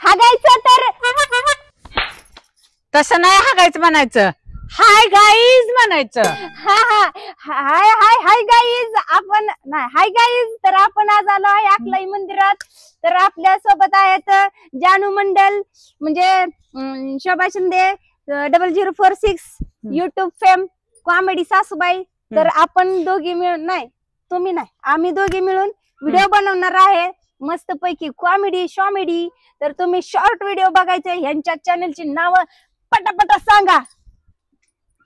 हागायचं तर तसं नाही हागायचं म्हणायचं, हाय गाईज म्हणायचं. हा हा हाय हाय हाय गाईज. आपण नाही हाय गाईज. तर आपण आज आलो आहे अकलाई मंदिरात. तर आपल्या सोबत आहेत जानू मंडल म्हणजे शोभा शिंदे 0046 युट्यूब फेम कॉमेडी सासूबाई. तर आपण दोघी मिळून नाही तुम्ही नाही आम्ही दोघी मिळून व्हिडिओ बनवणार आहे मस्त पैकी कॉमेडी शॉमेडी. तर तुम्ही शॉर्ट व्हिडिओ बघायचे. यांच्या चॅनलची नाव पटापटा सांगा.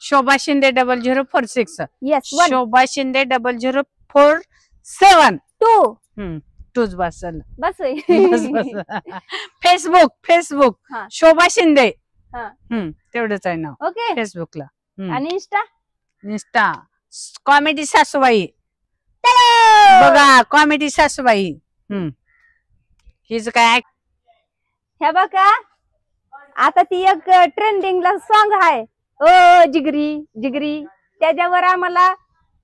शोभा शिंदे 0046. येस शोभा शिंदे 0047. 2 तूच बसल. बस फेसबुक हा. शोभा शिंदे. हा. तेवढंच आहे नाव ओके. फेसबुकला. आणि इंस्टा कॉमेडी सासूबाई बघा. कॉमेडी सासूबाई. हिच काय हे बघा आता ती एक ट्रेंडिंगला सॉन्ग आहे ओ जिगरी जिगरी. त्याच्यावर आम्हाला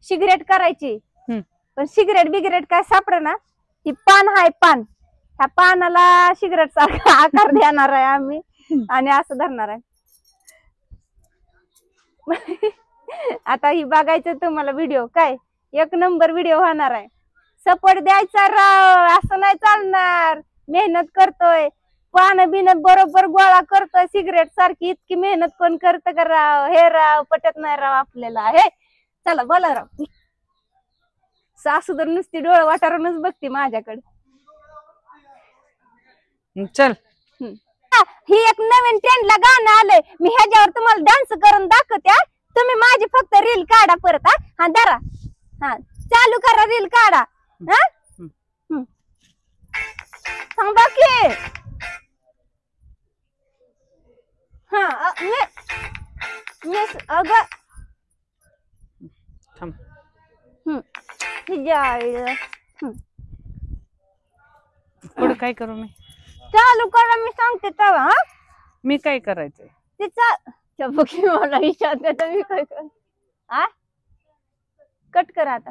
सिगरेट करायची पण सिगरेट बिगरेट काय सापड ना. ती पान आहे पान. ह्या पानाला सिगरेट सारखा आकार देणार आहे आम्ही आणि असं धरणार आहे. आता ही बघायचं तुम्हाला व्हिडिओ काय एक नंबर व्हिडिओ होणार आहे. सपोर्ट द्यायचा राव. असं नाही चालणार. मेहनत करतोय पान बिन बरोबर गोळा करतोय सिगरेट सारखी. इतकी मेहनत कोण करत का राव. हे राव पटत नाही राव आपल्याला. हे चला बोला राव. सासू तर नुसती डोळं वाटारूनच बघते माझ्याकडे. चल ही एक नवीन ट्रेंडला गाणं आलंय. मी ह्याच्यावर तुम्हाला डान्स करून दाखवते. तुम्ही माझी फक्त रील काढा परत. हा धरा. हा चालू करा रील काढा. हा सांगा की. हा अग पुढे काय करू मी. चालू करा मी सांगते तेव्हा. मी काय करायचंय तिचा मला विचारते तर मी काय कर. कट करा आता.